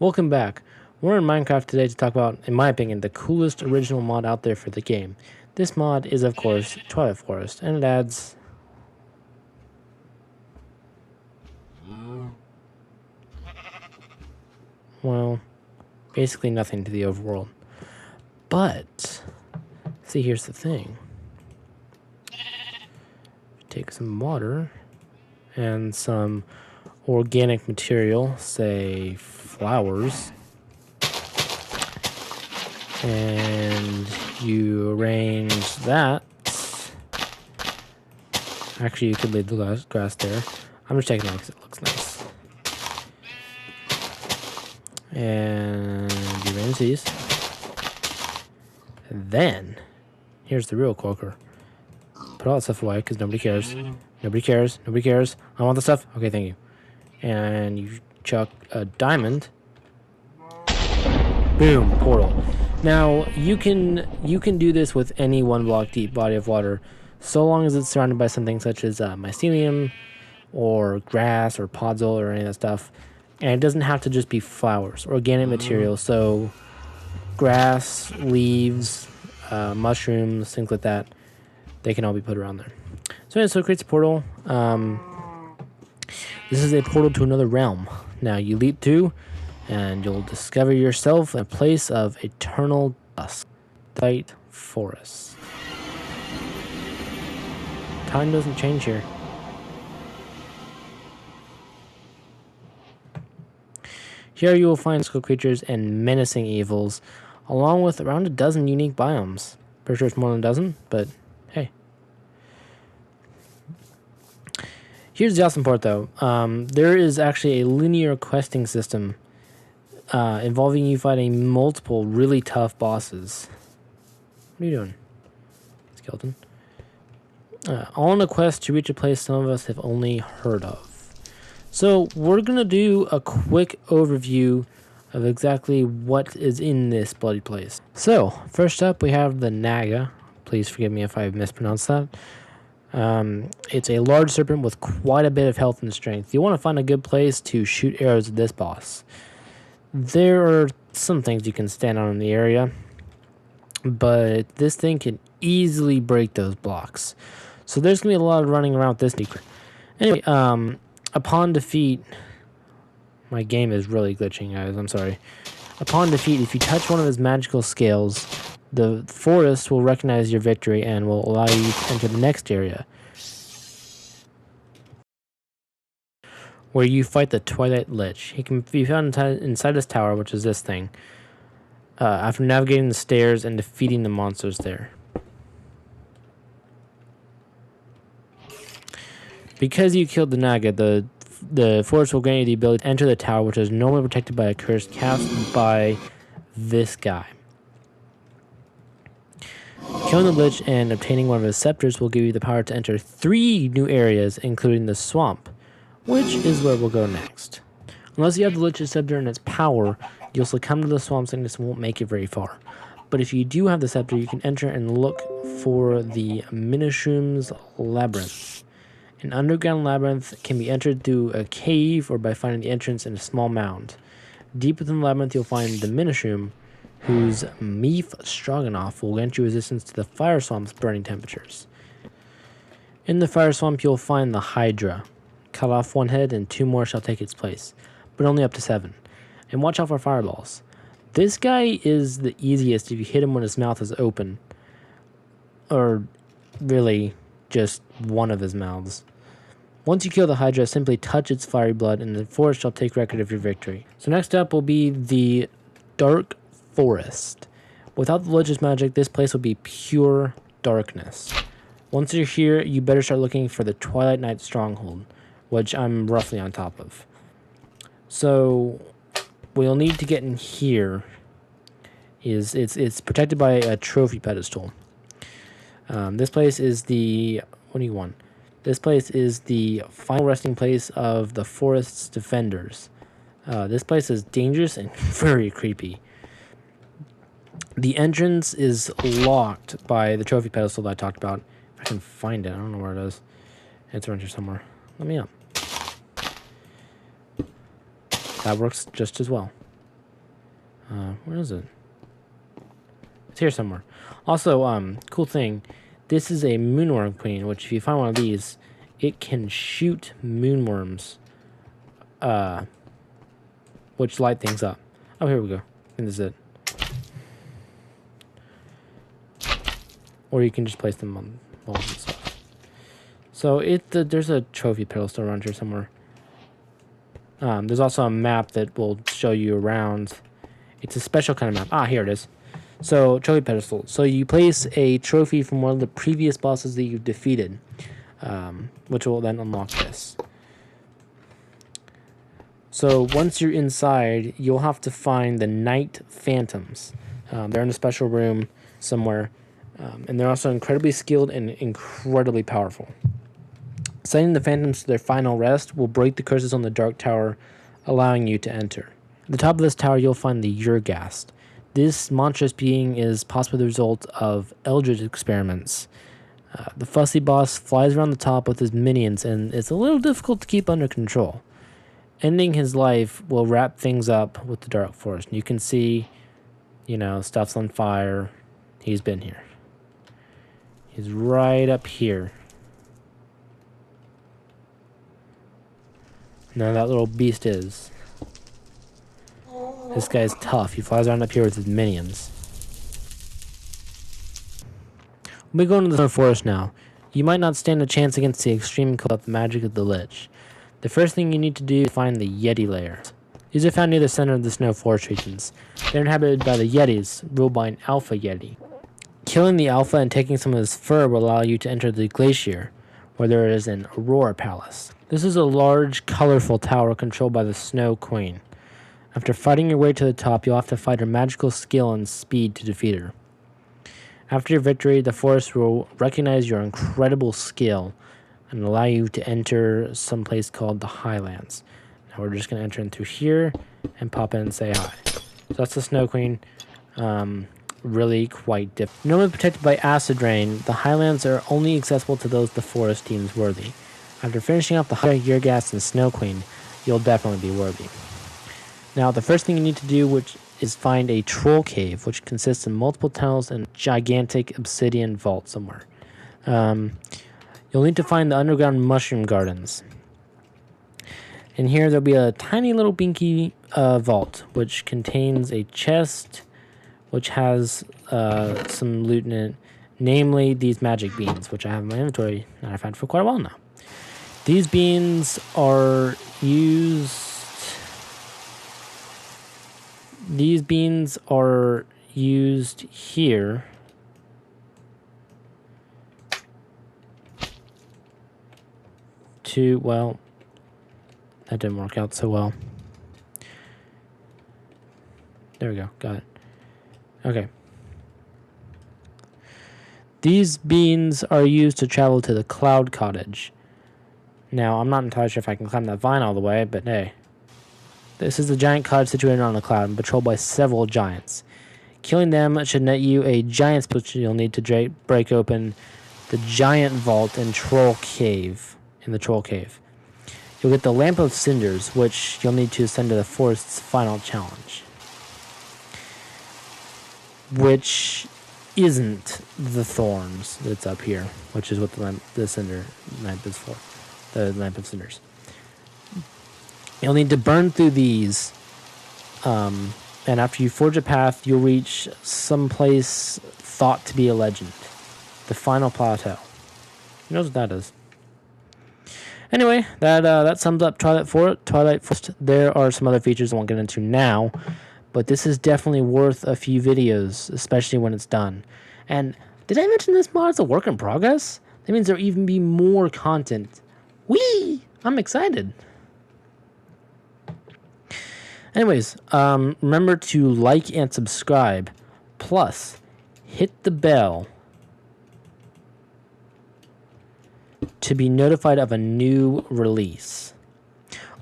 Welcome back. We're in Minecraft today to talk about, in my opinion, the coolest original mod out there for the game. This mod is, of course, Twilight Forest, and it adds... well, basically nothing to the overworld. But, see, here's the thing. Take some water and some organic material, say flowers, and you arrange that. Actually, you could leave the grass there. I'm just taking it because it looks nice. And you arrange these. And then, here's the real corker. Put all that stuff away because nobody cares. Nobody cares. Nobody cares. I want the stuff. Okay, thank you. And you chuck a diamond. Boom, portal. Now you can do this with any 1 block deep body of water, so long as it's surrounded by something such as mycelium, or grass, or podzol, or any of that stuff. And it doesn't have to just be flowers, organic material. So grass, leaves, mushrooms, things like that. They can all be put around there. So it creates a portal. This is a portal to another realm. Now you leap through, and you'll discover yourself in a place of eternal dusk. Twilight Forest. Time doesn't change here. Here you will find mystical creatures and menacing evils, along with around a dozen unique biomes. Pretty sure it's more than a dozen, but hey. Here's the awesome part, though. There is actually a linear questing system involving you fighting multiple really tough bosses. What are you doing, skeleton? All on a quest to reach a place some of us have only heard of. So we're going to do a quick overview of exactly what is in this bloody place. So, first up we have the Naga. Please forgive me if I mispronounced that. It's a large serpent with quite a bit of health and strength. You want to find a good place to shoot arrows at this boss. There are some things you can stand on in the area, but this thing can easily break those blocks. So there's going to be a lot of running around with this secret. Anyway, upon defeat... my game is really glitching, guys. I'm sorry. Upon defeat, if you touch one of his magical scales, the forest will recognize your victory and will allow you to enter the next area, where you fight the Twilight Lich. He can be found inside this tower, which is this thing, after navigating the stairs and defeating the monsters there. Because you killed the Naga, the forest will grant you the ability to enter the tower, which is normally protected by a curse cast by this guy. Killing the Lich and obtaining one of his scepters will give you the power to enter 3 new areas, including the swamp, which is where we'll go next. Unless you have the Lich's scepter and its power, you'll succumb to the swamps and this won't make it very far. But if you do have the scepter, you can enter and look for the Minishroom's Labyrinth. An underground labyrinth can be entered through a cave or by finding the entrance in a small mound. Deep within the labyrinth, you'll find the Minishroom, whose Meef Stroganoff will grant you resistance to the fire swamp's burning temperatures. In the fire swamp, you'll find the Hydra. Cut off 1 head and 2 more shall take its place, but only up to 7. And watch out for fireballs. This guy is the easiest if you hit him when his mouth is open. Or really, just one of his mouths. Once you kill the Hydra, simply touch its fiery blood, and the forest shall take record of your victory. So next up will be the Dark Forest. Without the Lich's magic, this place will be pure darkness. Once you're here, you better start looking for the Twilight Knight Stronghold, which I'm roughly on top of. So, what you'll need to get in here is, it's protected by a trophy pedestal. This place is the... what do you want? This place is the final resting place of the forest's defenders. This place is dangerous and very creepy. The entrance is locked by the trophy pedestal that I talked about. If I can find it, I don't know where it is. It's around here somewhere. Let me up. That works just as well. Where is it? It's here somewhere. Also, cool thing. This is a moonworm queen, which if you find one of these, it can shoot moonworms, which light things up. Oh, here we go. I think this is it. Or you can just place them on walls and stuff. So there's a trophy pedestal around here somewhere. There's also a map that will show you around. It's a special kind of map. Ah, here it is. So, trophy pedestal. So you place a trophy from one of the previous bosses that you've defeated, which will then unlock this. So once you're inside, you'll have to find the Night Phantoms. They're in a special room somewhere, and they're also incredibly skilled and incredibly powerful. Sending the Phantoms to their final rest will break the curses on the Dark Tower, allowing you to enter. At the top of this tower, you'll find the Urghast. This monstrous being is possibly the result of Eldritch experiments. The fussy boss flies around the top with his minions, and it's a little difficult to keep under control. Ending his life will wrap things up with the Dark Forest. You can see, stuff's on fire. He's been here. He's right up here. Now that little beast is. This guy's tough. He flies around up here with his minions. We'll be going to the forest now. You might not stand a chance against the extreme cold magic of the Lich. The first thing you need to do is find the Yeti lair. These are found near the center of the snow forest regions. They're inhabited by the Yetis, ruled by an Alpha Yeti. Killing the Alpha and taking some of his fur will allow you to enter the glacier, where there is an Aurora Palace. This is a large, colorful tower controlled by the Snow Queen. After fighting your way to the top, you'll have to fight her magical skill and speed to defeat her. After your victory, the forest will recognize your incredible skill and allow you to enter some place called the Highlands. Now we're just going to enter in through here and pop in and say hi. So that's the Snow Queen. Really quite different. Normally protected by acid rain, the Highlands are only accessible to those the forest deems worthy. After finishing off the Urghast and Snow Queen, you'll definitely be worthy. Now, the first thing you need to do is find a troll cave, which consists of multiple tunnels and a gigantic obsidian vault somewhere. You'll need to find the underground mushroom gardens. In here, there'll be a tiny little binky vault, which contains a chest, which has some loot in it, namely these magic beans, which I have in my inventory and I've had for quite a while now. These beans are used here to, well, that didn't work out so well. There we go, got it. Okay. These beans are used to travel to the Cloud Cottage. Now, I'm not entirely sure if I can climb that vine all the way, but hey. This is a giant cottage situated on a cloud and patrolled by several giants. Killing them should net you a giant's which you'll need to break open the giant vault and troll cave in the troll cave. You'll get the Lamp of Cinders, which you'll need to ascend to the forest's final challenge. Which isn't the thorns that's up here, which is what the cinder lamp is for. The Lamp of Cinders. You'll need to burn through these, and after you forge a path, you'll reach some place thought to be a legend. The final plateau. Who knows what that is? Anyway, that sums up Twilight Forest. There are some other features I won't get into now, but this is definitely worth a few videos, especially when it's done. And did I mention this mod is a work in progress? That means there'll even be more content. Whee! I'm excited. Anyways, remember to like and subscribe. Plus, hit the bell to be notified of a new release.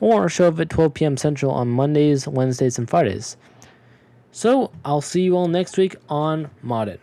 Or show up at 12 p.m. Central on Mondays, Wednesdays, and Fridays. So, I'll see you all next week on Modded.